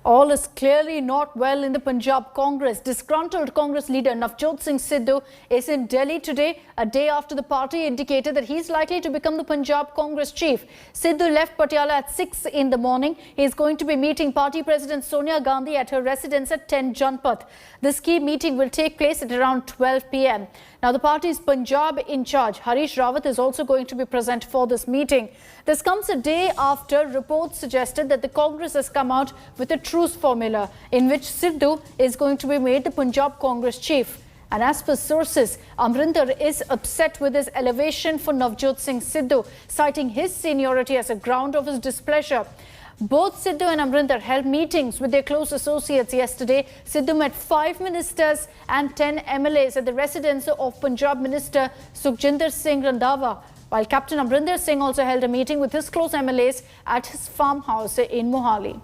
All is clearly not well in the Punjab Congress. Disgruntled Congress leader Navjot Singh Sidhu is in Delhi today, a day after the party indicated that he is likely to become the Punjab Congress chief. Sidhu left Patiala at 6 in the morning. He is going to be meeting party president Sonia Gandhi at her residence at 10 Janpath. This key meeting will take place at around 12 p.m. Now, the party's Punjab in charge, Harish Rawat, is also going to be present for this meeting. This comes a day after reports suggested that the Congress has come out with a truce formula in which Sidhu is going to be made the Punjab Congress chief. And as per sources, Amrinder is upset with his elevation for Navjot Singh Sidhu, citing his seniority as a ground of his displeasure. Both Sidhu and Amrinder held meetings with their close associates yesterday. Sidhu met 5 ministers and 10 MLAs at the residence of Punjab Minister Sukhjinder Singh Randhawa, while Captain Amrinder Singh also held a meeting with his close MLAs at his farmhouse in Mohali.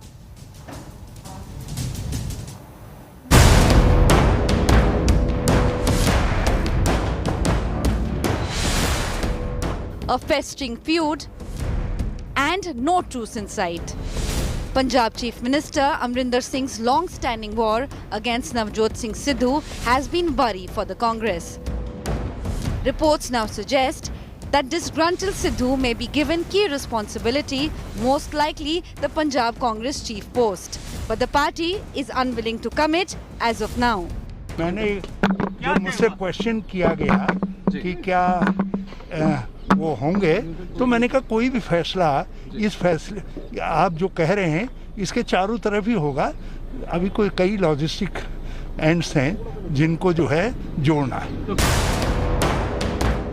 A festering feud and no truce in sight. Punjab Chief Minister Amrinder Singh's long-standing war against Navjot Singh Sidhu has been worry for the Congress. Reports now suggest that disgruntled Sidhu may be given key responsibility, most likely the Punjab Congress chief post. But the party is unwilling to commit as of now. मैंने जो मुझसे question किया गया कि क्या वो होंगे, तो मैंने कहा कोई भी फैसला इस फैसले आप जो कह रहे हैं इसके चारों तरफ ही होगा. अभी कोई कई लॉजिस्टिक एंड्स हैं जिनको जो है जोड़ना है.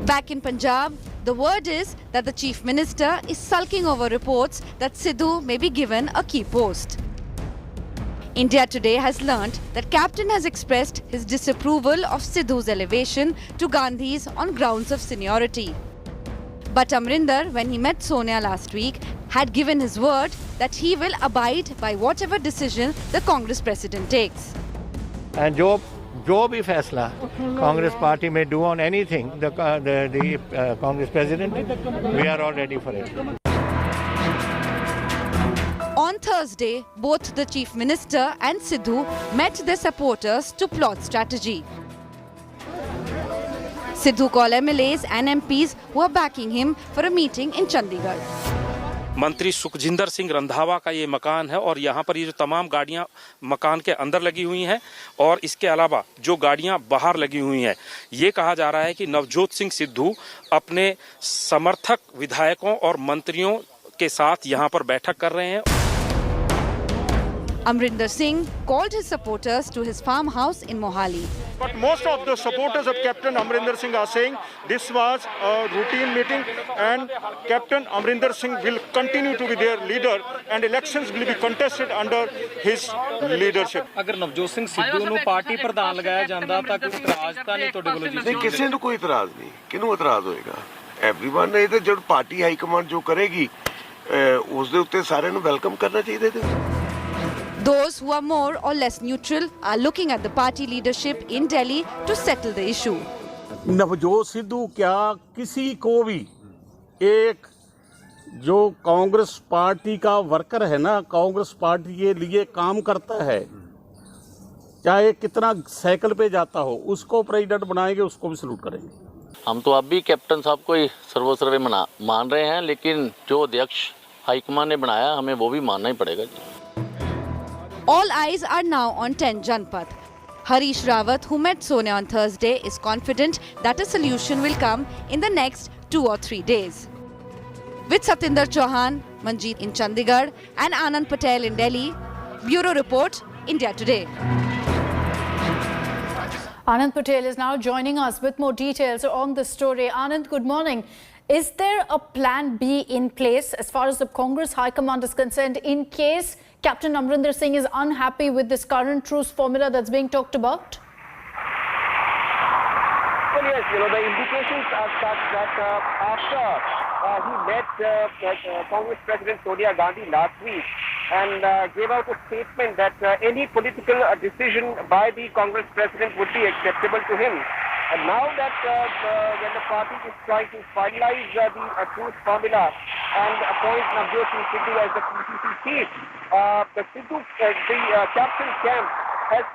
Back in Punjab, the word is that the Chief Minister is sulking over reports that Sidhu may be given a key post. India Today has learnt that Captain has expressed his disapproval of Sidhu's elevation to Gandhi's on grounds of seniority. But Amrinder, when he met Sonia last week, had given his word that he will abide by whatever decision the Congress president takes. And जो भी फैसला Congress party में do on anything, the Congress president, we are all ready for it. On Thursday, both the Chief Minister and Sidhu met their supporters to plot strategy. Sidhu called MLAs and MPs who are backing him for a meeting in Chandigarh. मंत्री सुखजिंदर सिंह रंधावा का ये मकान है और यहाँ पर ये जो तमाम गाड़ियाँ मकान के अंदर लगी हुई हैं और इसके अलावा जो गाड़ियाँ बाहर लगी हुई हैं, ये कहा जा रहा है कि नवजोत सिंह सिद्धू अपने समर्थक विधायकों और मंत्रियों के साथ यहाँ पर बैठक कर रहे हैं. Amrinder Singh called his supporters to his farmhouse in Mohali. But most of the supporters of Captain Amrinder Singh are saying this was a routine meeting and Captain Amrinder Singh will continue to be their leader and elections will be contested under his leadership. अगर नवजोत सिंह सिद्धू ਨੂੰ party ਪ੍ਰਧਾਨ ਲਗਾਇਆ ਜਾਂਦਾ ਤਾਂ ਕੋਈ ਇਤਰਾਜ਼ ਤਾਂ ਨਹੀਂ ਤੁਹਾਡੇ ਕੋਲੋਂ ਜੀ? ਨਹੀਂ, ਕਿਸੇ ਨੂੰ ਕੋਈ ਇਤਰਾਜ਼ ਨਹੀਂ. ਕਿਹਨੂੰ ਇਤਰਾਜ਼ ਹੋਏਗਾ? एवरीवन ਇਹ ਤੇ ਜਦ ਪਾਰਟੀ ਹਾਈ ਕਮਾਂਡ ਜੋ ਕਰੇਗੀ ਉਸ ਦੇ ਉੱਤੇ ਸਾਰਿਆਂ ਨੂੰ ਵੈਲਕਮ ਕਰਨਾ ਚਾਹੀਦਾ ਹੈ. Those who are more or less neutral are looking at the party leadership in Delhi to settle the issue. Navjot Sidhu क्या किसी को भी एक जो कांग्रेस पार्टी का वर्कर है ना, कांग्रेस पार्टी के लिए काम करता है, चाहे कितना साइकिल पे जाता हो, उसको प्रेसिडेंट बनाएंगे, उसको भी सलूट करेंगे. हम तो अब भी कैप्टन साहब को ही सर्वोच्च मान रहे हैं, लेकिन जो अध्यक्ष हाईकमान ने बनाया हमें वो भी मानना ही पड़ेगा जी. All eyes are now on 10 Janpath. Harish Rawat, who met Sonia on Thursday, is confident that a solution will come in the next 2 or 3 days. With Satinder Chauhan, Manjeet in Chandigarh and Anand Patel in Delhi, Bureau Report, India Today. Anand Patel is now joining us with more details on the story. Anand, good morning. Is there a plan B in place as far as the Congress High Command is concerned in case Captain Amrinder Singh is unhappy with this current truce formula that's being talked about? Well, yes, the indications are such that after he met Congress President Sonia Gandhi last week and gave out a statement that any political decision by the Congress President would be acceptable to him. And now that when the party is trying to finalize the truce formula, and appoint Navjot Singh Sidhu as the PCC chief. The captain camp has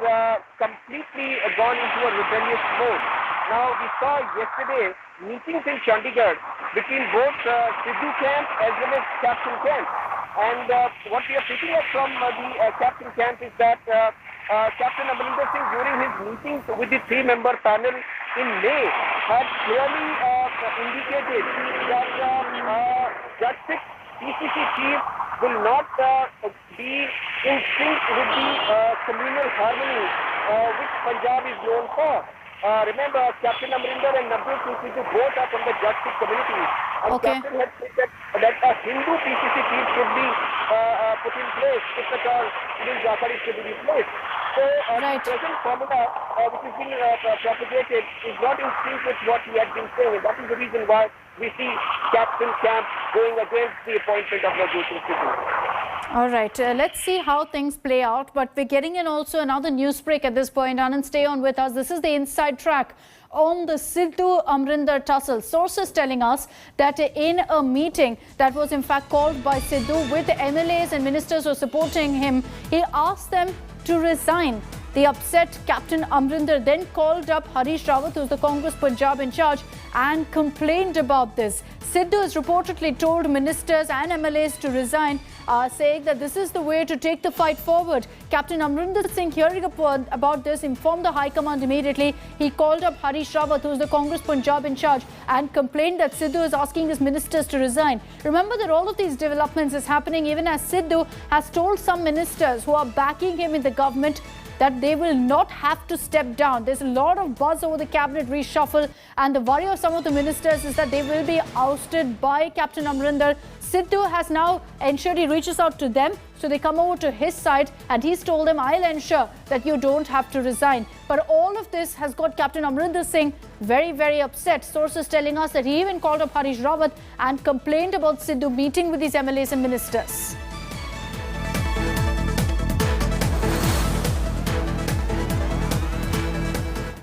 completely gone into a rebellious mode. Now, we saw yesterday meetings in Chandigarh between both Sidhu camp as well as captain camp. And what we are picking up from the captain camp is that Captain Amrinder Singh, during his meetings with the three-member panel in May, had clearly indicated that Judge 6 PCC chief will not be in sync with the communal harmony which Punjab is known for. Remember, Captain Amrinder and Navjot Singh Sidhu both are from the Judge 6 community. And Captain had said that a Hindu PCC chief should be put in place if at all Sunil Jakhar is to be replaced. So the present formula which is being propagated is not in sync with what he had been saying. And that is the reason why we see Captain Camp going against the appointment of Navjot Singh Sidhu. All right, let's see how things play out. But we're getting in also another news break at this point. Anand, stay on with us. This is the inside track on the Sidhu Amrinder tussle. Sources telling us that in a meeting that was in fact called by Sidhu with the MLAs and ministers who are supporting him, he asked them to resign. The upset Captain Amrinder then called up Harish Rawat, who's the Congress Punjab in charge, and complained about this. Sidhu has reportedly told ministers and MLAs to resign, saying that this is the way to take the fight forward. Captain Amrinder Singh, hearing about this, informed the High Command immediately. He called up Harish Rawat, who's the Congress Punjab in charge, and complained that Sidhu is asking his ministers to resign. Remember that all of these developments is happening even as Sidhu has told some ministers who are backing him in the government that they will not have to step down. There's a lot of buzz over the cabinet reshuffle, and the worry of some of the ministers is that they will be ousted by Captain Amrinder. Sidhu has now ensured he reaches out to them, so they come over to his side, and he's told them, I'll ensure that you don't have to resign. But all of this has got Captain Amrinder Singh very, very upset. Sources telling us that he even called up Harish Rawat and complained about Sidhu meeting with these MLAs and ministers.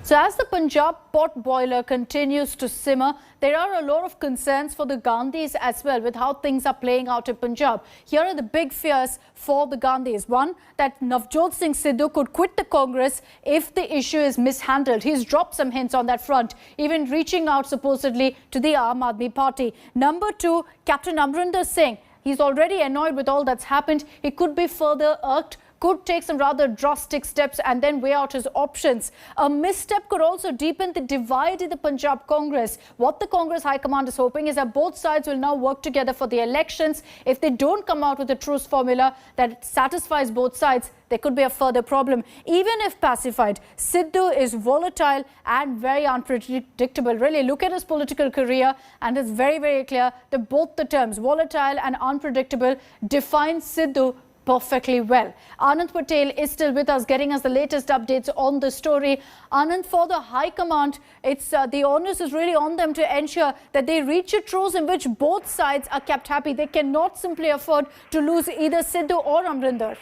So as the Punjab pot boiler continues to simmer, there are a lot of concerns for the Gandhis as well with how things are playing out in Punjab. Here are the big fears for the Gandhis. One, that Navjot Singh Sidhu could quit the Congress if the issue is mishandled. He's dropped some hints on that front, even reaching out supposedly to the Aam Aadmi Party. Number two, Captain Amrinder Singh. He's already annoyed with all that's happened. He could be further irked, could take some rather drastic steps and then weigh out his options. A misstep could also deepen the divide in the Punjab Congress. What the Congress High Command is hoping is that both sides will now work together for the elections. If they don't come out with a truce formula that satisfies both sides, there could be a further problem. Even if pacified, Sidhu is volatile and very unpredictable. Really, look at his political career and it's very, very clear that both the terms, volatile and unpredictable, define Sidhu perfectly well. Anand Patel is still with us, getting us the latest updates on the story. Anand, for the High Command, it's the onus is really on them to ensure that they reach a truce in which both sides are kept happy. They cannot simply afford to lose either Sidhu or Amrinder.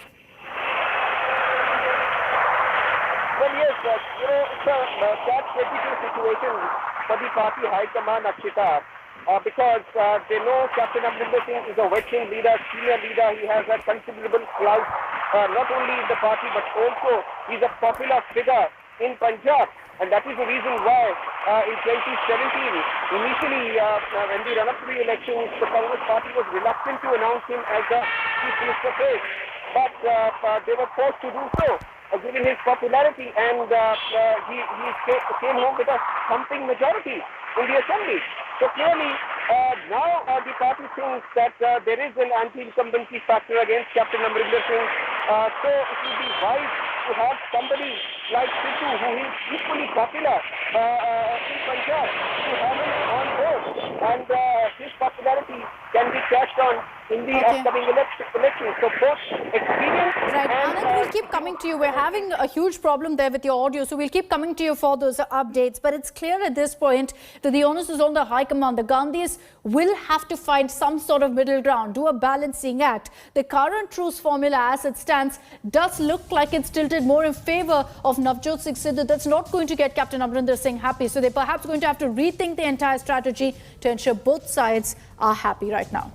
Well, yes, it's a catch-22 situation for the party High Command, Akshita. Because they know Captain Amrinder Singh is a veteran leader, senior leader. He has a considerable clout, not only in the party, but also he's a popular figure in Punjab. And that is the reason why in 2017, initially when the run-up to the elections, the Congress party was reluctant to announce him as the Chief Minister face. But they were forced to do so, given his popularity. And he came home with a thumping majority in the Assembly. So clearly, now the party thinks that there is an anti-incumbency factor against Captain Amrinder Singh. So it will be wise to have somebody like Sidhu, who is equally popular in Punjab, to have him on board. And his popularity can be cashed on in the upcoming elections. So both experience and... Anand, we'll keep coming to you. We're having a huge problem there with your audio, so we'll keep coming to you for those updates. But it's clear at this point that the onus is on the High Command. The Gandhis will have to find some sort of middle ground, do a balancing act. The current truce formula as it stands does look like it's tilted more in favour of Navjot Singh Sidhu. That's not going to get Captain Amrinder Singh happy. So they're perhaps going to have to rethink the entire strategy to ensure both sides are happy right now.